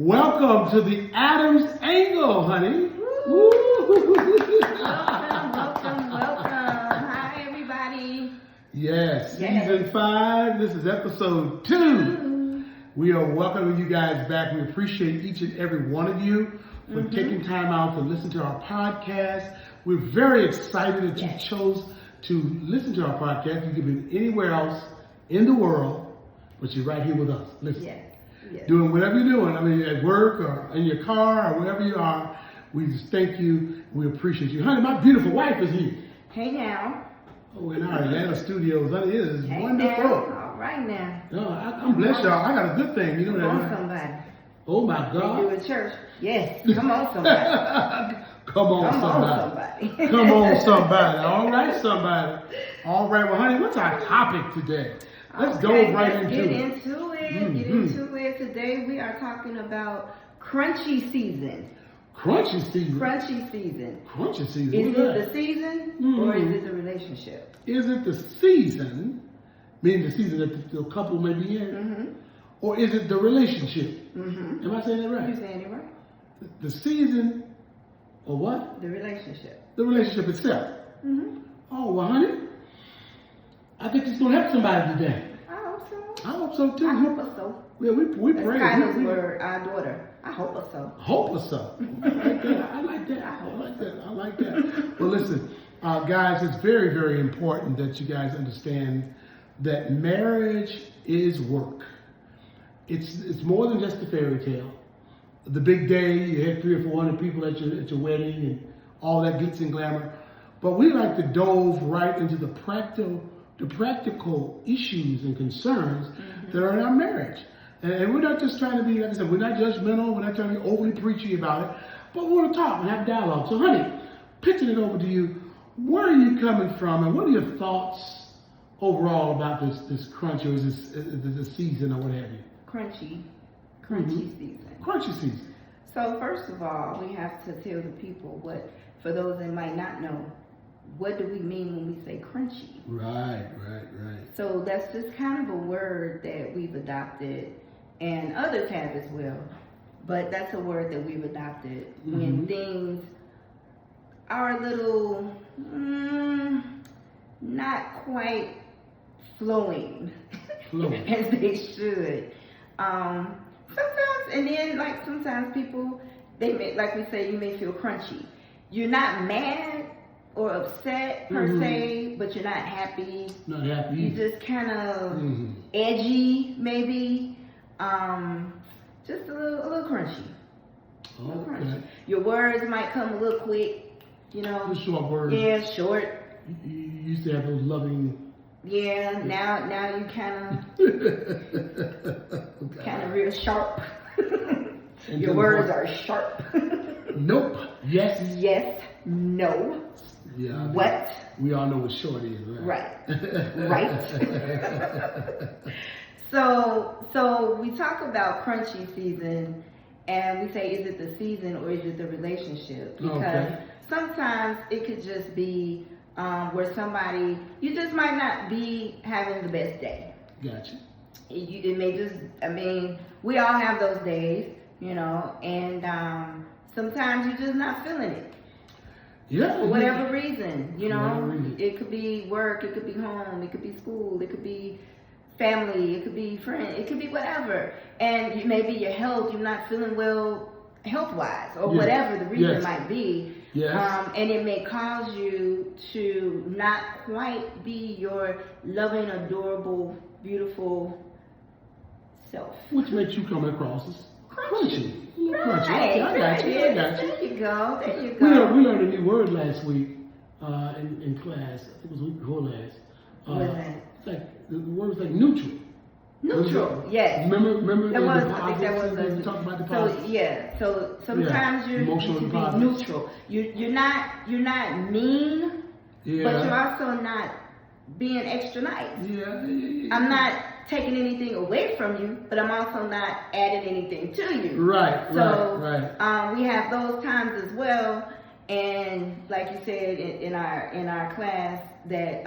Welcome to the Adams Angle, honey. Woo. Welcome. Hi, everybody. Yes, season 5. This is episode 2. We are welcoming you guys back. We appreciate each and every one of you for taking time out to listen to our podcast. We're very excited that you chose to listen to our podcast. You could be anywhere else in the world, but you're right here with us. Listen. Yes. Doing whatever you're doing. I mean, at work or in your car or wherever you are. We just thank you. We appreciate you. Honey, my beautiful wife is here. Hey now. Oh, in our Atlanta studios. Honey, it is Hey wonderful. now. All right now. No, I'm blessed, y'all. I got a good thing. You know Come that, on, right? somebody. Oh, my You God. at church? Yes. Come on, somebody. Come on, somebody. Come on, somebody. All right, somebody. All right, well, honey, what's our topic today? Let's go right into it. Get into it. Today we are talking about crunchy season. Crunchy season. Crunchy season. Crunchy season. Is What's it the season or is it the relationship? Is it the season, meaning the season that the couple may be in, or is it the relationship? Am I saying that right? You're saying it right. The season, or what? The relationship. The relationship itself. Oh, well, honey, I think it's going to help somebody today. I hope so. I hope so, too. I hope so. Yeah, we That's pray. Kyla's word, our daughter. I hope so. Hope so. I like that. Well, listen, guys, it's very, very important that you guys understand that marriage is work. It's more than just a fairy tale. The big day, you have 300 or 400 people at your wedding and all that glitz and glamour. But we like to dove right into the practical issues and concerns that are in our marriage. And we're not just trying to be, like I said, we're not judgmental, we're not trying to be overly preachy about it, but we want to talk and have dialogue. So, honey, pitching it over to you, where are you coming from and what are your thoughts overall about this crunch or this season or what have you? Crunchy season. Crunchy season. So first of all, we have to tell the people for those that might not know, what do we mean when we say crunchy? Right. So that's just kind of a word that we've adopted, and others have as well. But that's a word that we've adopted when things are a little not quite flowing as they should. Sometimes, and then like sometimes people, they may, like we say, you may feel crunchy. You're not mad or upset per se, but you're not happy. Not happy. You just kind of edgy, maybe. Just a little crunchy. A little crunchy. Your words might come a little quick, you know. The short words. Yeah, short. You used to have those loving. Yeah, now you kind of real sharp. Your words are sharp. Nope. Yes. Yes. No. Yeah. What? We all know what short is, right? Right. So we talk about crunchy season, and we say, is it the season or is it the relationship? Because sometimes it could just be where somebody, you just might not be having the best day. Gotcha. It may just, we all have those days, you know, and sometimes you're just not feeling it. Yeah. For whatever reason, you know, reason. It could be work, it could be home, it could be school, it could be family, it could be friends, it could be whatever. And maybe your health, you're not feeling well health-wise, or whatever the reason might be. Yes. And it may cause you to not quite be your loving, adorable, beautiful self. Which makes you come across as crunchy. Right. Okay, I got you. There you go. We learned a new word last week in class. I think it was the week before last. What was that? It's like, the word was like neutral. Neutral, yes. Remember that was, I think that was we talked about deposits. So sometimes you're emotional to be deposits. neutral. You're not mean, but you're also not being extra nice. I'm not taking anything away from you, but I'm also not adding anything to you. Right. We have those times as well. And like you said in our class that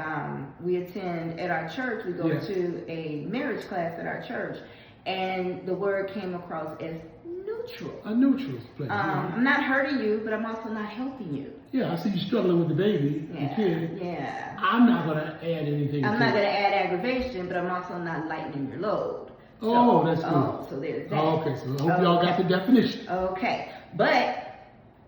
we attend at our church, we go to a marriage class at our church, and the word came across as neutral. neutral. A neutral place. I'm not hurting you, but I'm also not helping you. Yeah, I see you struggling with the baby, the kid. Yeah. I'm not going to add anything I'm to not it. going to add aggravation, but I'm also not lightening your load. Oh, that's good. So there's that. Oh, okay, so I hope y'all got the definition. Okay, but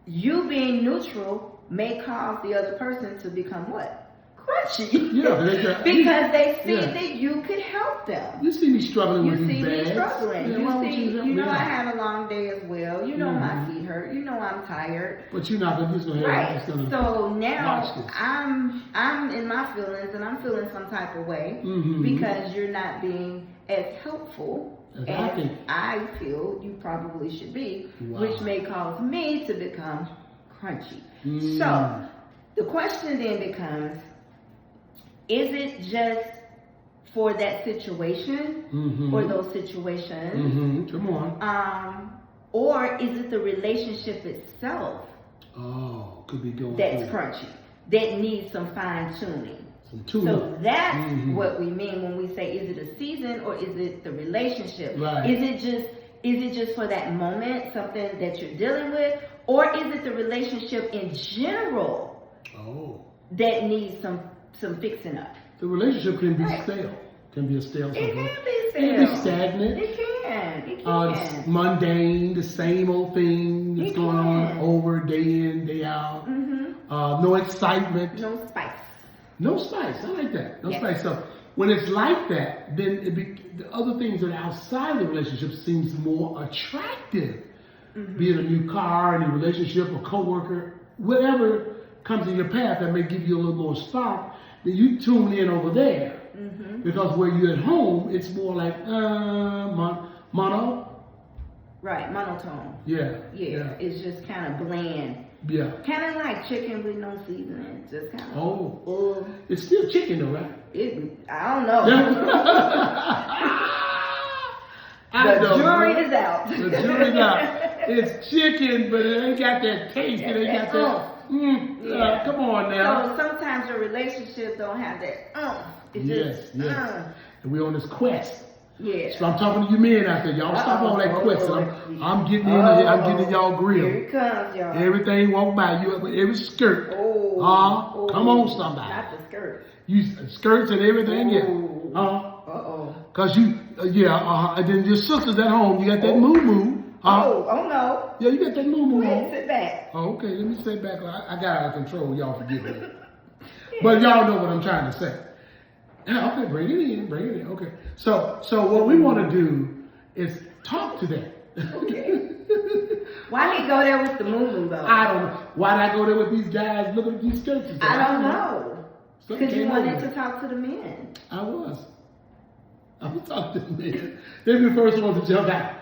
you being neutral may cause the other person to become what? Crunchy. Yeah, because they see that you could help them. You see me struggling You with see these me bags. struggling. Yeah, why would You know yeah. I had a long day as well. You know my feet hurt. You know I'm tired. But you're not just going to Right. So watch now this. I'm in my feelings and I'm feeling some type of way because you're not being as helpful as I feel you probably should be, which may cause me to become crunchy. So the question then becomes, is it just for that situation or those situations? Come on. Or is it the relationship itself Could be going that's through. crunchy, that needs some fine tuning? Some tuning. So that's what we mean when we say, is it a season or is it the relationship? Right. Is it just for that moment, something that you're dealing with, or is it the relationship in general that needs some fixing up? The relationship can be stale. Can be a stale. It can be It stale. can be stagnant. It can. It's mundane, the same old thing that's going on over day in, day out. No excitement. No spice. No spice. I like that. No spice. So when it's like that, then the other things that are outside the relationship seems more attractive. Be it a new car, a new relationship, a coworker, whatever comes in your path that may give you a little more spark, then you tune in over there. Because where you're at home, it's more like mono. Right, monotone. Yeah. It's just kind of bland. Yeah. Kind of like chicken with no seasoning. Just kind of. Oh. It's still chicken though, right? I don't know. The jury is out. The jury's out. It's chicken, but it ain't got that taste. It ain't got that. Come on now. So sometimes your relationship don't have that. It's Yes. And we're on this quest. Yeah. So I'm talking to you men out there. Y'all stop all that quest. I'm getting in y'all grill. Here it comes, y'all. Everything walk by you with every skirt. Come on, somebody. Not the skirt. You skirts and everything, Cause you, and then your sisters at home, you got that moo-moo. Oh no. Yeah, you got that moo-moo. Sit back. Oh, okay, let me sit back. I got out of control. Y'all forgive me. But y'all know what I'm trying to say. Yeah, okay, bring it in. Okay. So what we want to do is talk to that. Okay. Why he go there with the moo-moo though? I don't know. Why'd I go there with these guys looking at these skirts? I don't know. Because you wanted to talk to the men. I was talking to the men. They're the first ones to jump out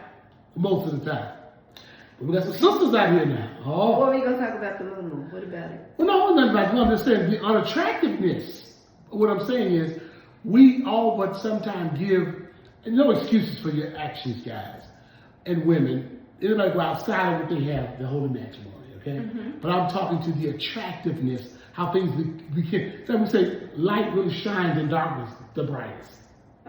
most of the time. But we got some sisters out here now. Or we gonna talk about the moo-moo. What about it? Well, no, nothing about it. I'm just saying the unattractiveness. What I'm saying is, we all but sometimes give, and no excuses for your actions, guys, and women. Anybody go outside of what they have, the holy matrimony, okay? But I'm talking to the attractiveness, how things we can. So we say light really shines in darkness the brightest.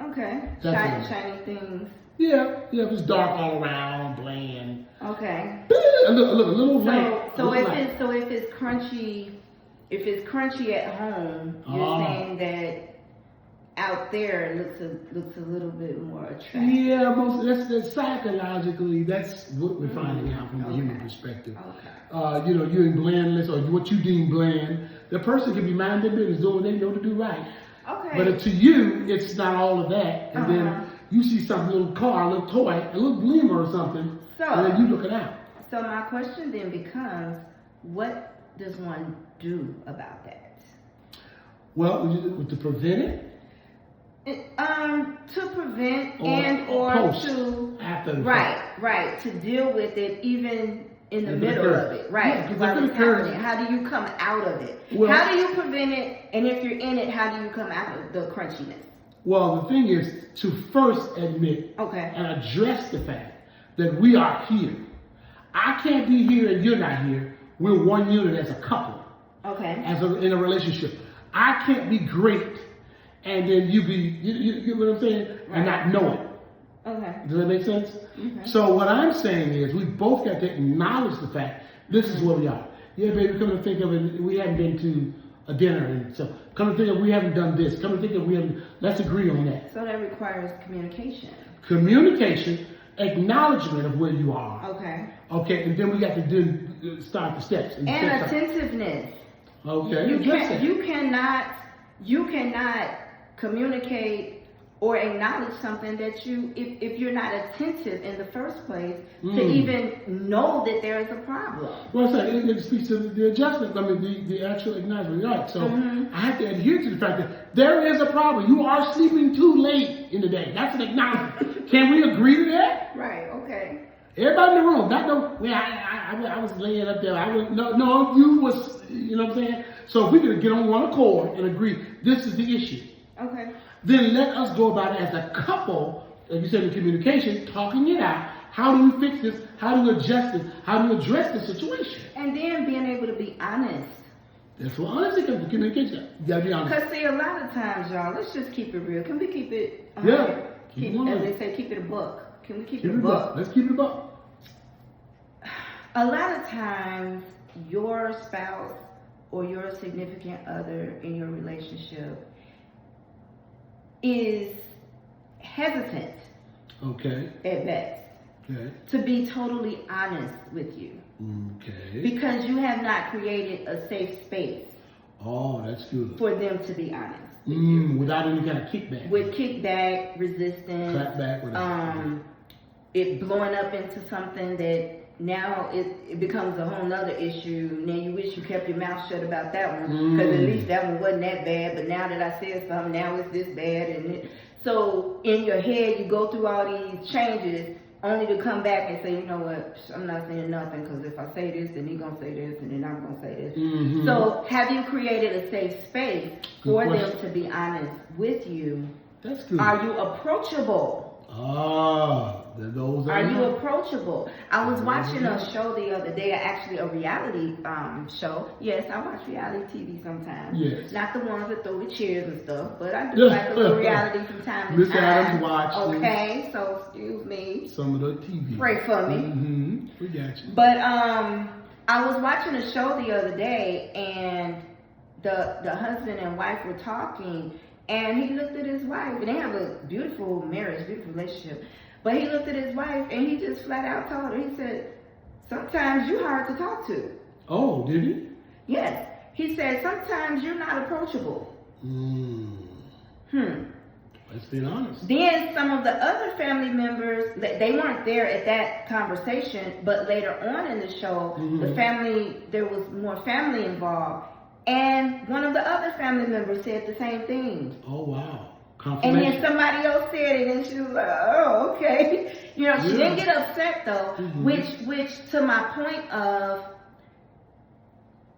Okay. Shiny things. Yeah, if it's dark all around, bland. Okay. A little light. So if it's crunchy, at home, you're saying that out there it looks a little bit more attractive. Yeah, that's psychologically, that's what we're finding out from the human perspective. Okay. You're in blandness, or what you deem bland. The person can be minding their business, doing what they know to do right. Okay. But to you, it's not all of that. And then you see some little car, a little toy, a little glimmer or something, and then you looking out. So my question then becomes, what does one do about that? Well, to prevent it? To prevent or post, to after the right, to deal with it even in the middle of it, right? Yeah, while it's happening. How do you come out of it? Well, how do you prevent it? And if you're in it, how do you come out of the crunchiness? Well, the thing is to first admit and address the fact that we are here. I can't be here and you're not here. We're one unit as a couple. Okay. In a relationship. I can't be great and then you know what I'm saying? And not know it. Okay. Does that make sense? Okay. So what I'm saying is we both got to acknowledge the fact this is where we are. Yeah, baby, come to think of it, we haven't been to a dinner, and so come to think of it, we haven't done this. Come to think of it, we haven't, let's agree on that. So that requires communication. Communication, acknowledgement of where you are. Okay. Okay, and then we got to do, start the steps. And attentiveness. Okay. You cannot communicate or acknowledge something that if you're not attentive in the first place to even know that there is a problem. Well, so it speaks to the adjustment. I mean, the actual acknowledgement. Right. So I have to adhere to the fact that there is a problem. You are sleeping too late in the day. That's an acknowledgement. Can we agree to that? Right. Okay. Everybody in the room. Not no. Well, I was laying up there. I was no. You was. You know what I'm saying? So if we could get on one accord and agree, this is the issue. Okay. Then let us go about it as a couple, like you said in communication, talking it out. How do we fix this? How do we adjust it? How do we address the situation? And then being able to be honest. That's what honesty comes to communication. You gotta be honest. Because see, a lot of times, y'all, let's just keep it real. Can we keep it? Yeah. As they say, keep it a buck. Can we keep it a buck? Let's keep it a buck. A lot of times, your spouse or your significant other in your relationship is hesitant, okay, at best, okay, to be totally honest with you, okay, because you have not created a safe space. Oh, that's good. For them to be honest with you. Without any kind of kickback. With kickback, resistance, clapback, whatever. It blowing up into something that now it becomes a whole nother issue. Now you wish you kept your mouth shut about that one, because at least that one wasn't that bad. But now that I said something, now it's this bad. So in your head, you go through all these changes, only to come back and say, you know what, I'm not saying nothing, because if I say this, then he's going to say this, and then I'm going to say this. So have you created a safe space for them to be honest with you? That's good. Are you approachable? Those are you approachable? I was watching a show the other day, actually a reality show. Yes, I watch reality TV sometimes. Yes. Not the ones that throw the chairs and stuff, but I do like a little reality from time to Miss time. Adams watch. Okay, so excuse me. Some of the TV. Pray for me. We got you. But I was watching a show the other day, and the husband and wife were talking, and he looked at his wife, and they have a beautiful marriage, beautiful relationship. But he looked at his wife, and he just flat out told her, he said, sometimes you're hard to talk to. Oh, did he? Yes. He said, sometimes you're not approachable. Let's be honest. Then some of the other family members, they weren't there at that conversation, but later on in the show, there was more family involved. And one of the other family members said the same thing. Oh, wow. And then somebody else said it, and she was like, "Oh, okay." You know, she didn't get upset though. Which to my point of,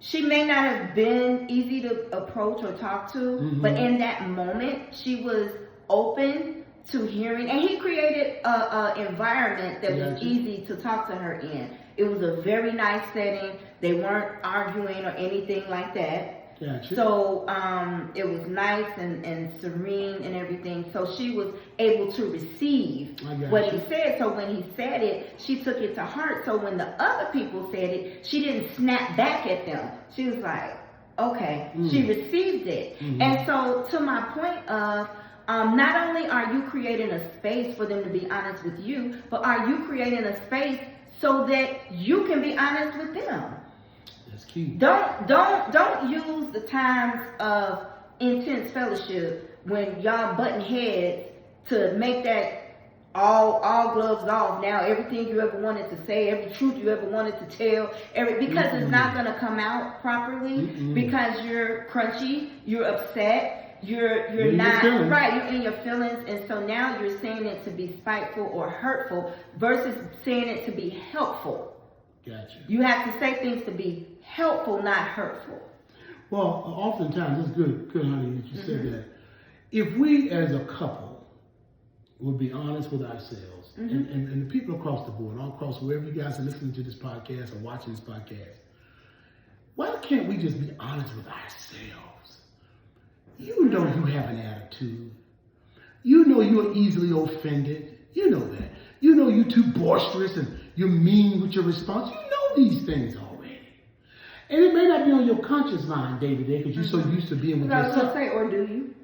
she may not have been easy to approach or talk to, but in that moment, she was open to hearing, and he created a environment that was easy to talk to her in. It was a very nice setting. They weren't arguing or anything like that. Gotcha. So it was nice and serene and everything. So she was able to receive what he said. So when he said it, she took it to heart. So when the other people said it, she didn't snap back at them. She was like, okay. She received it. And so to my point of, not only are you creating a space for them to be honest with you, but are you creating a space so that you can be honest with them? That's key. Don't use the times of intense fellowship when y'all butting heads to make that all gloves off. Now everything you ever wanted to say, every truth you ever wanted to tell, because it's not gonna come out properly because you're crunchy, you're upset, you're not right, you're in your feelings, and so now you're saying it to be spiteful or hurtful versus saying it to be helpful. Gotcha. You have to say things to be helpful, not hurtful. Well, oftentimes, it's good, honey, that you said that. If we as a couple would be honest with ourselves, and the people across the board, all across wherever you guys are listening to this podcast or watching this podcast, why can't we just be honest with ourselves? You know you have an attitude. You know you're easily offended. You know that. You know you're too boisterous and you're mean with your response. You know these things already. And it may not be on your conscious mind day to day because you're so used to being with I was yourself. gonna say, or do you?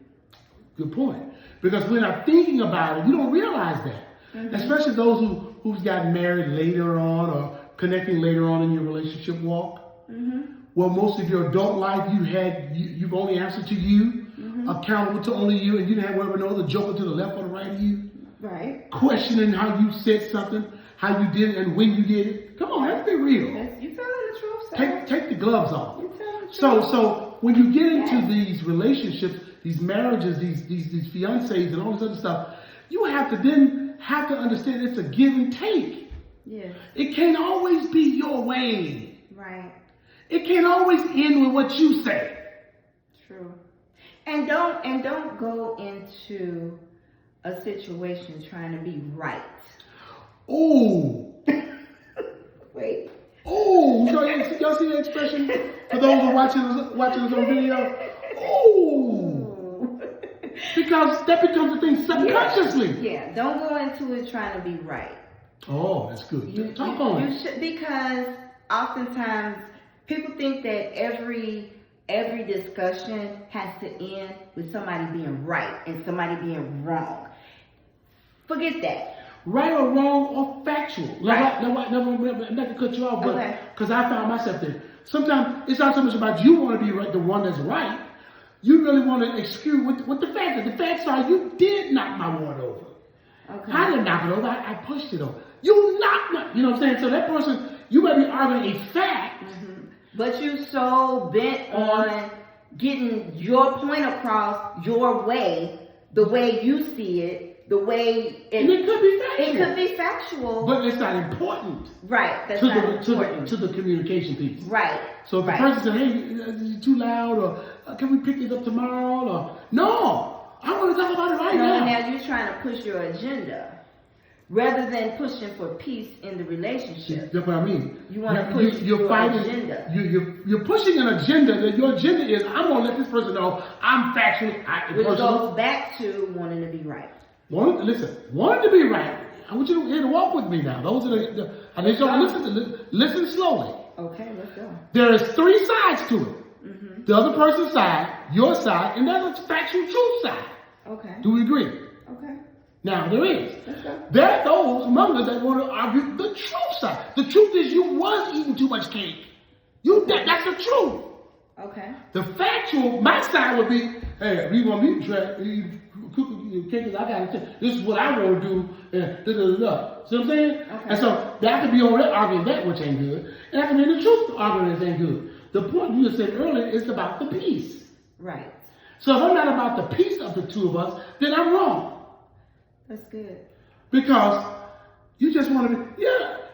Good point. Because we're not thinking about it. You don't realize that. Especially those who's gotten married later on or connecting later on in your relationship walk. Well, most of your adult life you've only answered to you, accountable to only you, and you didn't have ever know the joker to the left or the right of you. Right. Questioning how you said something, how you did it, and when you did it. Come on, let's be real. You telling the truth, sir. Take the gloves off. You telling the truth. So when you get into these relationships, these marriages, these fiancés and all this other stuff, you have to understand it's a give and take. Yes. It can't always be your way. Right. It can't always end with what you say. True. And don't go into a situation trying to be right. Ooh. Wait. Ooh. So y'all see the expression for those who are watching us on video? Ooh. Because that becomes a thing subconsciously. Yeah. Don't go into it trying to be right. Oh, that's good. Talk on it. You should, because oftentimes people think that every discussion has to end with somebody being right and somebody being wrong. Forget that. Right or wrong or factual. Right. Not to cut you off, but Okay. because I found myself there. Sometimes it's not so much about you want to be right, the one that's right. You really want to excuse with the facts. The facts are you did knock my water over. Okay. I didn't knock it over. I pushed it over. You knocked my. You know what I'm saying? So that person, you might be arguing a fact. But you so bent on getting your point across your way, the way you see it, the way And it could be factual. it could be factual. But it's not important Right. That's not important. to the communication piece. Right. So if the person says, hey, is it too loud? Or can we pick this up tomorrow? Or no, I want to talk about it right now. Now you're trying to push your agenda rather than pushing for peace in the relationship. That's what I mean. You want to push your agenda. You're pushing an agenda that your agenda is, I'm going to let this person know I'm factually. Which goes back to wanting to be right. Wanting to be right. I want you to walk with me now. Those are I need you to listen slowly. Okay, let's go. There is three sides to it. The other person's side, your side, and there's a factual truth side. Okay. Do we agree? Okay. Now there is. Let's go. There are those among us that want to argue the truth side. The truth is you was eating too much cake. That's the truth. Okay. The factual, my side would be, hey, we want me to try cooking cake. I got to. This is what I want to do. See what I'm saying? Okay. And so that could be over there arguing that which ain't good, and that could be the truth arguing that ain't good. The point you said earlier is about the peace. Right. So if I'm not about the peace of the two of us, then I'm wrong. That's good. Because you just want to be,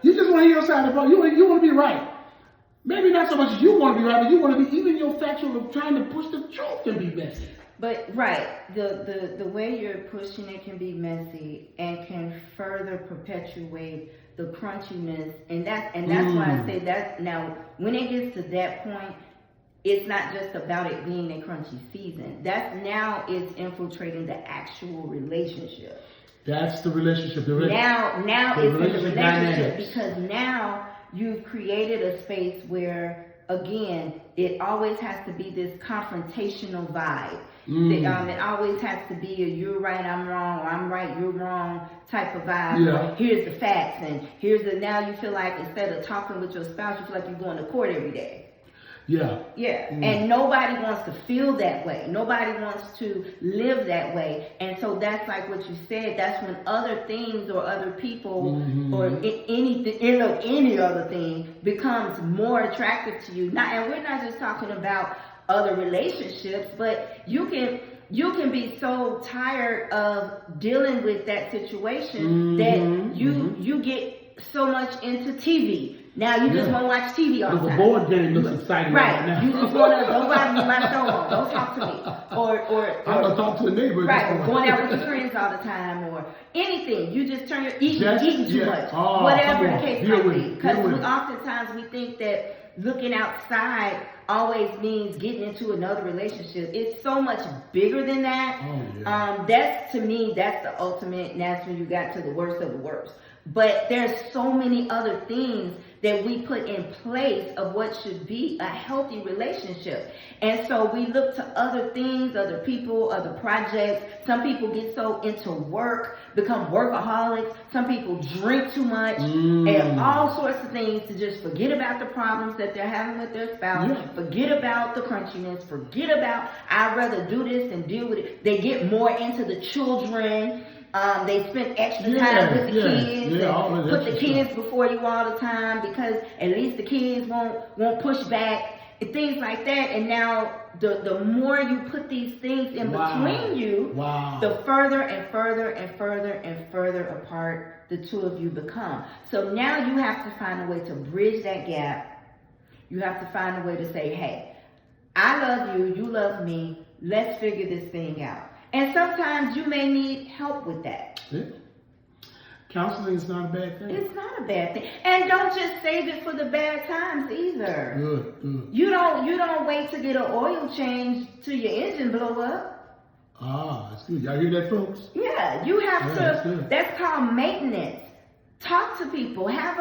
you just want to hear your side of the boat. You want to be right. Maybe not so much as you want to be right, but you want to be, even your factual of trying to push the truth can be messy. But right, the way you're pushing it can be messy and can further perpetuate the crunchiness, and that's why I say that. Now, when it gets to that point, it's not just about it being a crunchy season. Now it's infiltrating the actual relationship. That's the relationship. Now it's in the relationship dynamics. because now you've created a space where, again, it always has to be this confrontational vibe. It always has to be a you're right, I'm wrong, or I'm right, you're wrong type of vibe. Yeah. Here's the facts, and now you feel like instead of talking with your spouse, you feel like you're going to court every day. Yeah. Yeah. And nobody wants to feel that way. Nobody wants to live that way. And so that's like what you said. That's when other things or other people or any other thing becomes more attractive to you. And we're not just talking about other relationships, but you can be so tired of dealing with that situation that you get so much into TV. Now you just Yeah. want to watch TV all the The time. board game looks exciting right now. You just want to don't bother me, my show on. Don't talk to me. I'm gonna talk to a neighbor. Right, or going out with your friends all the time, or anything. You just turn your eating too much, Oh, whatever come the on. case Deal might with be. it. Because Deal with it. oftentimes we think that looking outside always means getting into another relationship. It's so much bigger than that. Oh, yeah. That's, to me, that's the ultimate, and that's when you got to the worst of the worst. But there's so many other things that we put in place of what should be a healthy relationship. And so we look to other things, other people, other projects. Some people get so into work, become workaholics. Some people drink too much and all sorts of things to just forget about the problems that they're having with their spouse, forget about the crunchiness, forget about, I'd rather do this and deal with it. They get more into the children. They spend extra time with the kids and put the kids before you all the time because at least the kids won't push back and things like that. And now the more you put these things in between you, the further and further and further and further apart the two of you become. So now you have to find a way to bridge that gap. You have to find a way to say, hey, I love you, you love me, let's figure this thing out. And sometimes you may need help with that. Yeah. Counseling is not a bad thing. It's not a bad thing. And don't just save it for the bad times either. Good. You don't wait to get an oil change till your engine blow up. That's good. Y'all hear that, folks? Yeah, you have That's to. good. That's called maintenance. Talk to people. Have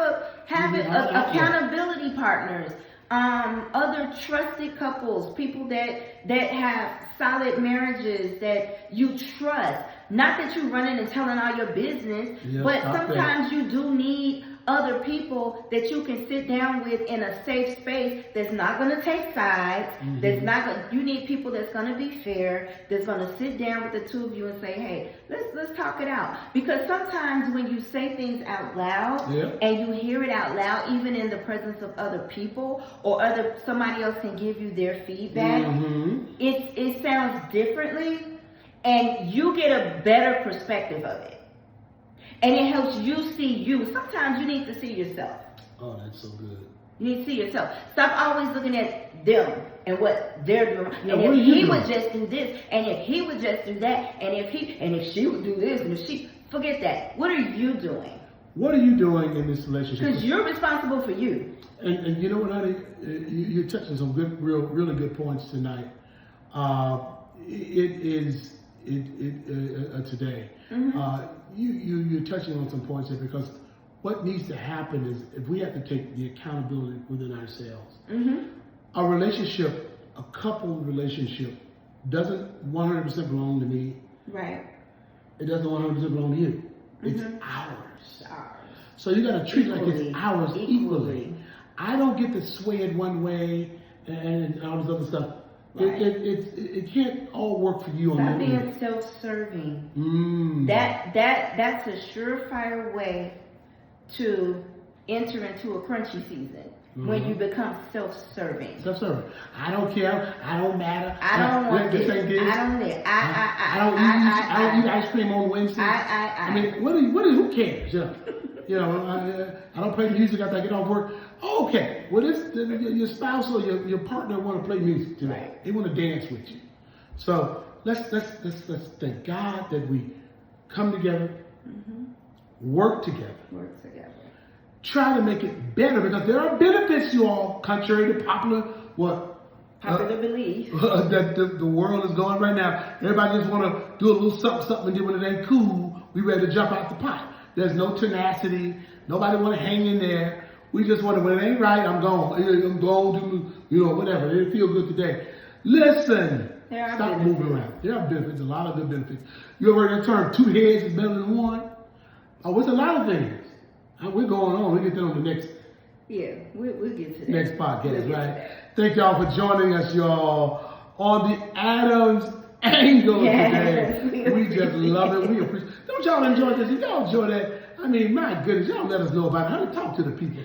accountability partners. Other trusted couples, people that have solid marriages that you trust. Not that you're running and telling all your business, but sometimes you do need other people that you can sit down with in a safe space that's not going to take sides, that's not going. You need people that's going to be fair, that's going to sit down with the two of you and say, hey, let's talk it out. Because sometimes when you say things out loud and you hear it out loud, even in the presence of other people or somebody else can give you their feedback, it sounds differently and you get a better perspective of it. And it helps you see you. Sometimes you need to see yourself. Oh, that's so good. You need to see yourself. Stop always looking at them and what they're doing. Yeah, and what if are you he doing? would just do this, and if he would just do that, and if she would do this, and if she, forget that. What are you doing? What are you doing in this relationship? Because you're responsible for you. And you know what, honey? You're touching some good, really good points tonight. Today. You're touching on some points here because what needs to happen is if we have to take the accountability within ourselves. A relationship, a couple relationship, doesn't 100% belong to me. Right. It doesn't 100% belong to you. It's ours. So you got to treat it like it's ours equally. I don't get to sway it one way and all this other stuff. Right. It can't all work for you. Stop being self-serving. That's a surefire way to enter into a crunchy season when you become self-serving. Self-serving. I don't care. I don't matter. I don't want this. I don't eat ice cream on Wednesday. I mean, who cares? I don't play music after I get off work. Okay, well, your spouse or your partner want to play music today. Right. They want to dance with you. So let's thank God that we come together, work together, try to make it better because there are benefits, you all, contrary to popular belief that the world is going right now. Everybody just want to do a little something, and then when it ain't cool, we ready to jump out the pot. There's no tenacity. Nobody want to hang in there. We just want to, when it ain't right, I'm gone. I'm gone to, whatever. It feel good today. Listen. Stop moving around. There are benefits, a lot of good benefits. You ever heard that term, 2 heads is better than one? Oh, it's a lot of things. We're going on. We'll get that on the next. Yeah, we'll get to that. Next podcast, right? Thank y'all for joining us, y'all, on the Adams Angle today. We just love it. We appreciate. Don't y'all enjoy this? If y'all enjoy that, I mean, my goodness, y'all let us know about it. How to talk to the people.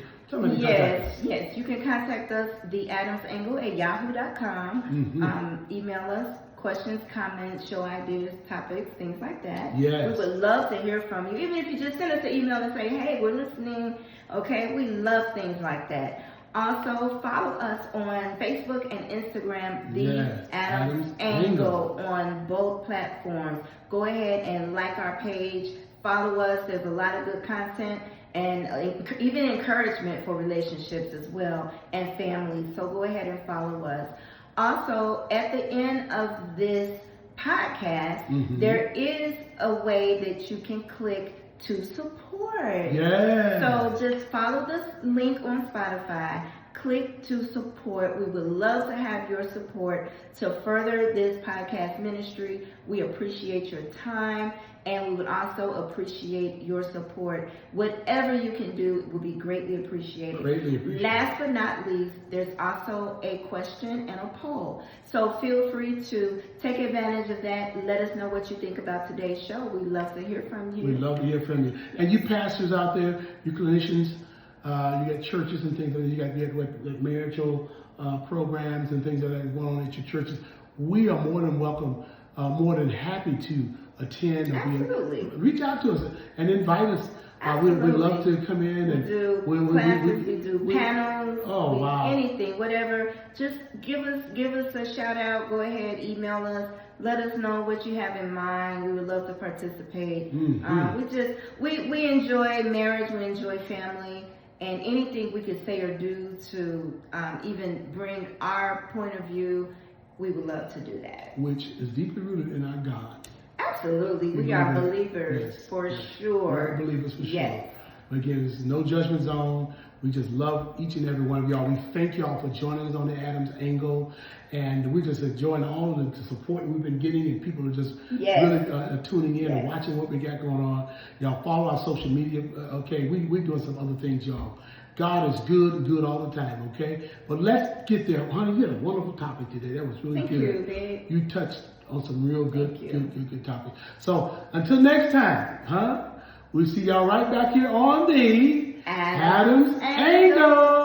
Yes. You can contact us, theadamsangle@yahoo.com. Email us questions, comments, show ideas, topics, things like that. Yes. We would love to hear from you. Even if you just send us an email and say, hey, we're listening, okay? We love things like that. Also, follow us on Facebook and Instagram, The Adams Angle, on both platforms. Go ahead and like our page, follow us. There's a lot of good content and even encouragement for relationships as well and families. So go ahead and follow us. Also, at the end of this podcast, there is a way that you can click to support. Yeah. So just follow this link on Spotify. Click to support. We would love to have your support to further this podcast ministry. We appreciate your time, and we would also appreciate your support. Whatever you can do would be greatly appreciated. Greatly appreciated. Last but not least, there's also a question and a poll. So feel free to take advantage of that. Let us know what you think about today's show. We'd love to hear from you. We'd love to hear from you. And you pastors out there, you clinicians, you got churches and things like that. You got like marital programs and things like that going on at your churches. We are more than welcome, more than happy to attend. Absolutely. Reach out to us and invite us. We'd love to come in and do classes, we do panels, anything, whatever. Just give us a shout out. Go ahead, email us. Let us know what you have in mind. We would love to participate. We enjoy marriage. We enjoy family. And anything we could say or do to even bring our point of view, we would love to do that. Which is deeply rooted in our God. Absolutely. We are believers for sure. We're believers for sure. Yes. But again, it's no judgment zone. We just love each and every one of y'all. We thank y'all for joining us on the Adams Angle. And we're just enjoying all of the support we've been getting, and people are just really tuning in and watching what we got going on. Y'all follow our social media. Okay, we're doing some other things, y'all. God is good and good all the time, okay? But let's get there. Honey, you had a wonderful topic today. That was really good. Thank you, babe. You touched on some real good topics. So until next time, we'll see y'all right back here on the Adams Angle.